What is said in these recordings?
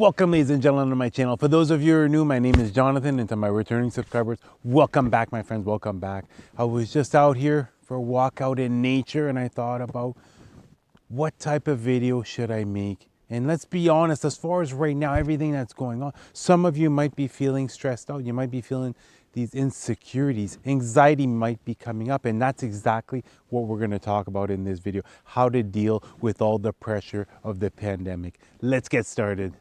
Welcome, ladies and gentlemen, to my channel. For those of you who are new, my name is Jonathan, and to my returning subscribers, welcome back, my friends, welcome back. I was just out here for a walk out in nature, and I thought about what type of video should I make. And let's be honest, as far as right now, everything that's going on, some of you might be feeling stressed out. You might be feeling these insecurities. Anxiety might be coming up, and that's exactly what we're going to talk about in this video, how to deal with all the pressure of the pandemic. Let's get started.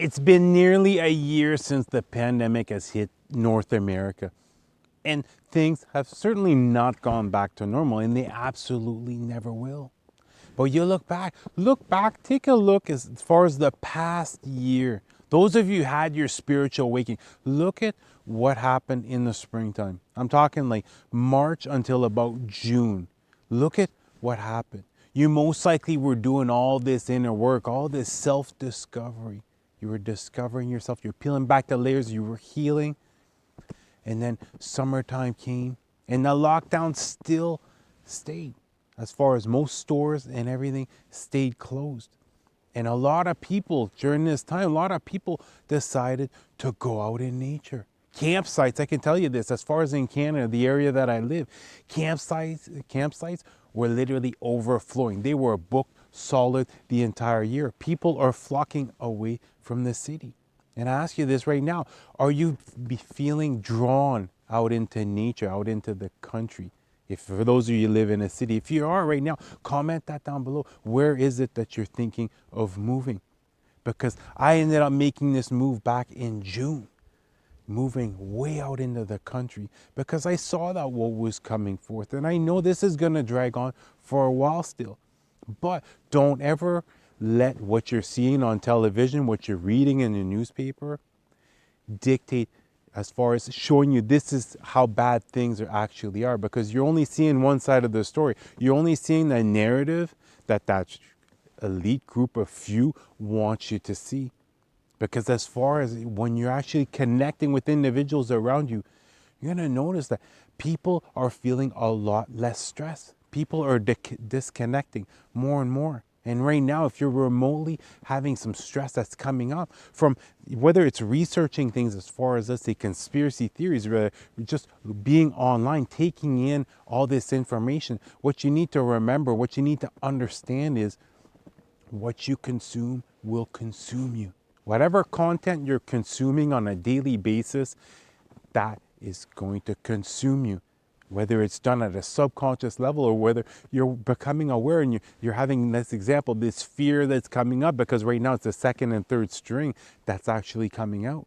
It's been nearly a year since the pandemic has hit North America, and things have certainly not gone back to normal, and they absolutely never will. But you look back, take a look as far as the past year. Those of you who had your spiritual awakening, look at what happened in the springtime. I'm talking like March until about June. Look at what happened. You most likely were doing all this inner work, all this self-discovery. You were discovering yourself. You're peeling back the layers. You were healing. And then summertime came and the lockdown still stayed. As far as most stores and everything stayed closed. And a lot of people during this time, a lot of people decided to go out in nature. Campsites, I can tell you this, as far as in Canada, the area that I live, campsites were literally overflowing. They were booked solid the entire year. People are flocking away from the city. And I ask you this right now, are you feeling drawn out into nature, out into the country? If for those of you who live in a city, if you are right now, comment that down below. Where is it that you're thinking of moving? Because I ended up making this move back in June, moving way out into the country because I saw that what was coming forth. And I know this is going to drag on for a while still. But don't ever let what you're seeing on television, what you're reading in the newspaper, dictate as far as showing you this is how bad things actually are, because you're only seeing one side of the story. You're only seeing the narrative that elite group of few wants you to see. Because as far as when you're actually connecting with individuals around you, you're going to notice that people are feeling a lot less stress. People are disconnecting more and more. And right now, if you're remotely having some stress that's coming up from whether it's researching things as far as, let's say, conspiracy theories, or just being online, taking in all this information, what you need to remember, what you need to understand is what you consume will consume you. Whatever content you're consuming on a daily basis, that is going to consume you. Whether it's done at a subconscious level or whether you're becoming aware and you're having, this example, this fear that's coming up, because right now it's the second and third string that's actually coming out.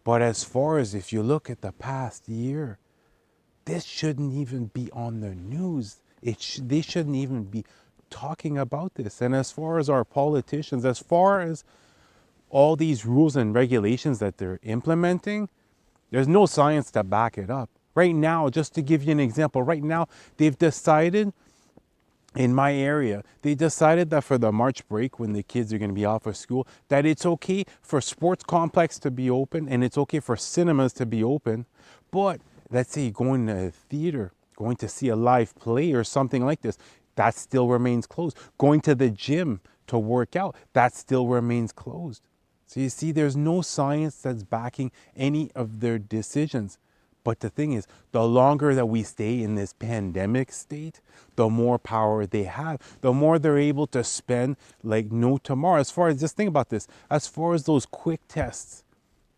But as far as if you look at the past year, this shouldn't even be on the news. They shouldn't even be talking about this. And as far as our politicians, as far as all these rules and regulations that they're implementing, there's no science to back it up. Right now, just to give you an example, right now, they've decided in my area, they decided that for the March break, when the kids are going to be off of school, that it's okay for sports complex to be open and it's okay for cinemas to be open. But let's say you're going to a theater, going to see a live play or something like this, that still remains closed. Going to the gym to work out, that still remains closed. So you see, there's no science that's backing any of their decisions. But the thing is, the longer that we stay in this pandemic state, the more power they have, the more they're able to spend like no tomorrow. As far as, just think about this, as far as those quick tests,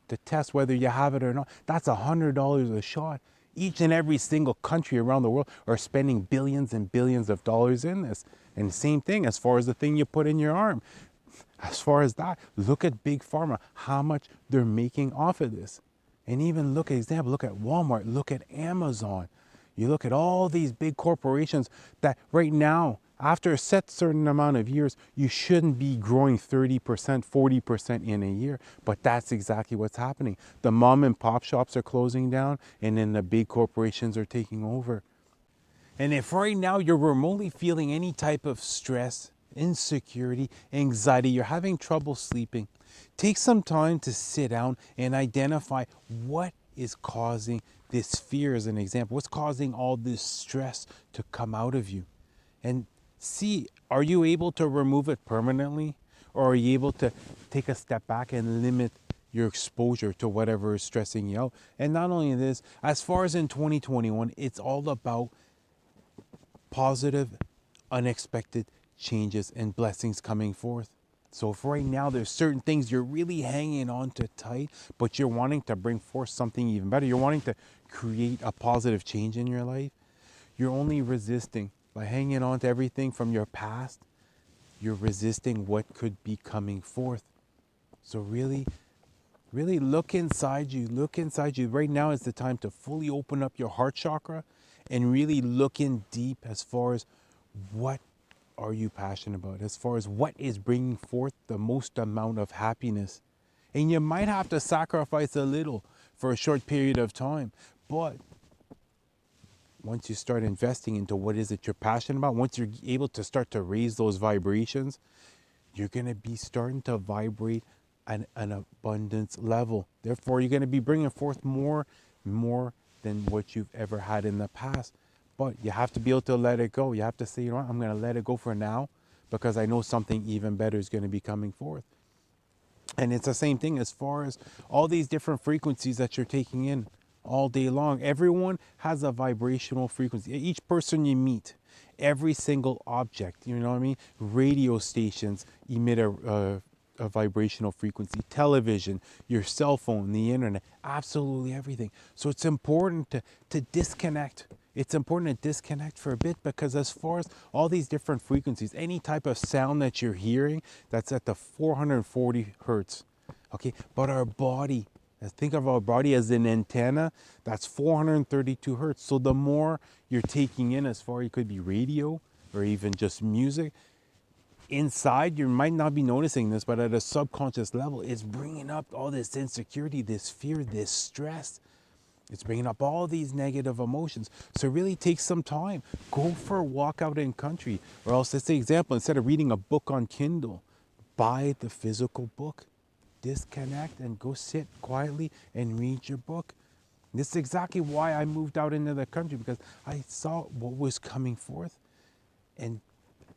to test whether you have it or not, that's $100 a shot. Each and every single country around the world are spending billions and billions of dollars in this. And same thing as far as the thing you put in your arm. As far as that, look at Big Pharma, how much they're making off of this. And even look at Walmart, look at Amazon. You look at all these big corporations that right now, after a set certain amount of years, you shouldn't be growing 30%, 40% in a year. But that's exactly what's happening. The mom and pop shops are closing down, and then the big corporations are taking over. And if right now you're remotely feeling any type of stress, insecurity, anxiety, you're having trouble sleeping, take some time to sit down and identify what is causing this fear as an example? What's causing all this stress to come out of you? And see, are you able to remove it permanently? Or are you able to take a step back and limit your exposure to whatever is stressing you out? And not only this, as far as in 2021, it's all about positive, unexpected changes and blessings coming forth. So if right now there's certain things you're really hanging on to tight, but you're wanting to bring forth something even better, you're wanting to create a positive change in your life, you're only resisting by hanging on to everything from your past. You're resisting what could be coming forth. So really look inside you. Look inside you. Right now is the time to fully open up your heart chakra and really look in deep as far as what are you passionate about, as far as what is bringing forth the most amount of happiness. And you might have to sacrifice a little for a short period of time, but once you start investing into what is it you're passionate about, once you're able to start to raise those vibrations, you're going to be starting to vibrate at an abundance level. Therefore, you're going to be bringing forth more than what you've ever had in the past. But you have to be able to let it go. You have to say, you know what, I'm going to let it go for now because I know something even better is going to be coming forth. And it's the same thing as far as all these different frequencies that you're taking in all day long. Everyone has a vibrational frequency. Each person you meet, every single object, you know what I mean? Radio stations emit a vibrational frequency, television, your cell phone, the internet, absolutely everything. So it's important to disconnect. It's important to disconnect for a bit because as far as all these different frequencies, any type of sound that you're hearing, that's at the 440 hertz. Okay, but our body, think of our body as an antenna, that's 432 hertz. So the more you're taking in, as far as it could be radio or even just music, inside you might not be noticing this, but at a subconscious level, it's bringing up all this insecurity, this fear, this stress. It's bringing up all these negative emotions. So really take some time. Go for a walk out in country. Or else, let's say example, instead of reading a book on Kindle, buy the physical book. Disconnect and go sit quietly and read your book. This is exactly why I moved out into the country, because I saw what was coming forth. And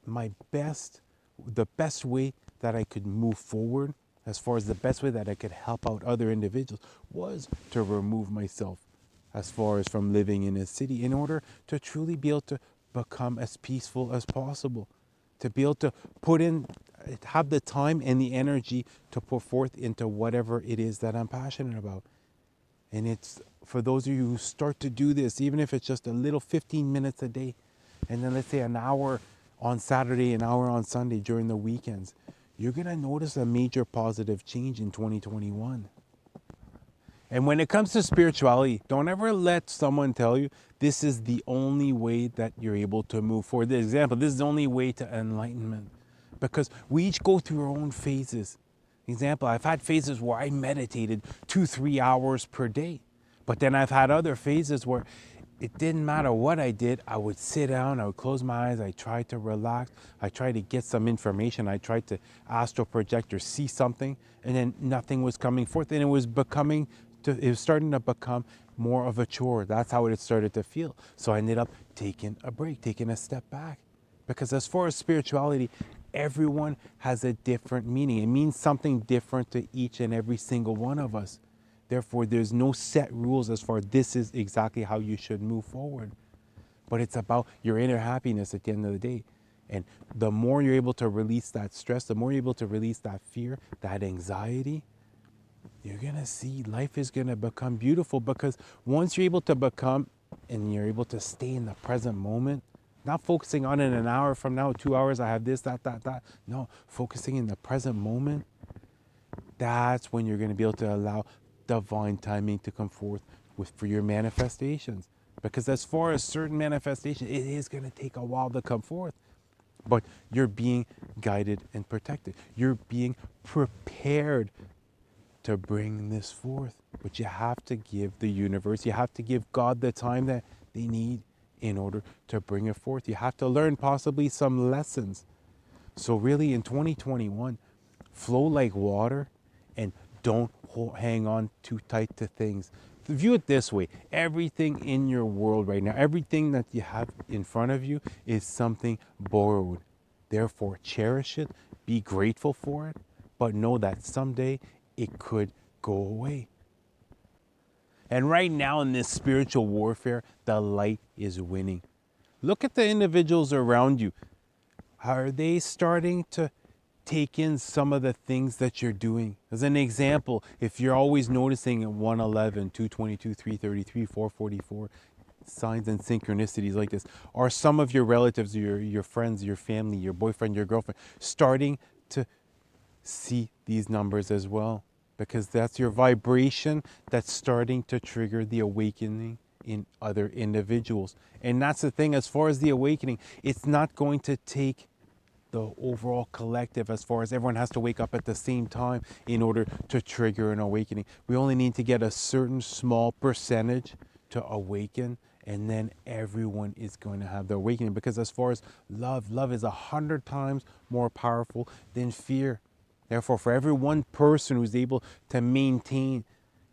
the best way that I could move forward, as far as the best way that I could help out other individuals, was to remove myself as far as from living in a city in order to truly be able to become as peaceful as possible, to be able to have the time and the energy to put forth into whatever it is that I'm passionate about. And it's for those of you who start to do this, even if it's just a little 15 minutes a day, and then let's say an hour on Saturday, an hour on Sunday during the weekends, you're going to notice a major positive change in 2021. And when it comes to spirituality, don't ever let someone tell you this is the only way that you're able to move forward. The example, this is the only way to enlightenment. Because we each go through our own phases. Example, I've had phases where I meditated 2-3 hours per day. But then I've had other phases where it didn't matter what I did. I would sit down, I would close my eyes, I tried to relax, I tried to get some information, I tried to astral project or see something, and then nothing was coming forth. And it was starting to become more of a chore. That's how it started to feel. So I ended up taking a break, taking a step back. Because as far as spirituality, everyone has a different meaning. It means something different to each and every single one of us. Therefore, there's no set rules as far as this is exactly how you should move forward. But it's about your inner happiness at the end of the day. And the more you're able to release that stress, the more you're able to release that fear, that anxiety, you're going to see life is going to become beautiful. Because once you're able to become and you're able to stay in the present moment, not focusing on it an hour from now, 2 hours, I have this, that. No, focusing in the present moment, that's when you're going to be able to allow divine timing to come forth for your manifestations. Because as far as certain manifestations, it is going to take a while to come forth. But you're being guided and protected. You're being prepared to bring this forth. But you have to give the universe, you have to give God the time that they need in order to bring it forth. You have to learn possibly some lessons. So really in 2021, flow like water and don't hang on too tight to things. view it this way. Everything in your world right now, everything that you have in front of you is something borrowed. Therefore, cherish it, be grateful for it, but know that someday it could go away. And right now in this spiritual warfare, the light is winning. Look at the individuals around you. Are they starting to take in some of the things that you're doing? As an example, if you're always noticing at 111, 222, 333, 444, signs and synchronicities like this, are some of your relatives, your friends, your family, your boyfriend, your girlfriend starting to see these numbers as well? Because that's your vibration that's starting to trigger the awakening in other individuals. And that's the thing, as far as the awakening, it's not going to take the overall collective, as far as everyone has to wake up at the same time in order to trigger an awakening. We only need to get a certain small percentage to awaken, and then everyone is going to have the awakening. Because as far as love is 100 times more powerful than fear. Therefore, for every one person who's able to maintain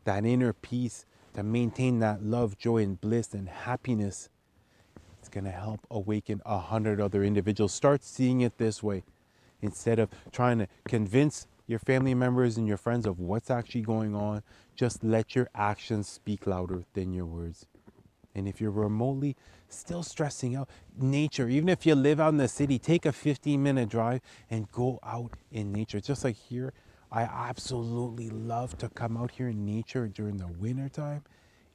that inner peace, to maintain that love, joy, and bliss and happiness, it's going to help awaken 100 other individuals. Start seeing it this way. Instead of trying to convince your family members and your friends of what's actually going on, just let your actions speak louder than your words. And if you're remotely still stressing out, nature, even if you live out in the city, take a 15-minute drive and go out in nature. Just like here, I absolutely love to come out here in nature during the winter time.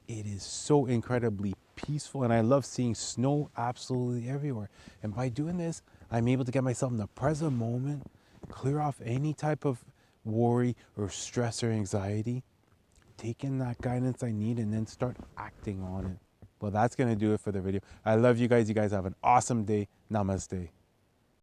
It is so incredibly peaceful, and I love seeing snow absolutely everywhere. And by doing this, I'm able to get myself in the present moment, clear off any type of worry or stress or anxiety, take in that guidance I need, and then start acting on it. Well, that's going to do it for the video. I love you guys. You guys have an awesome day. Namaste.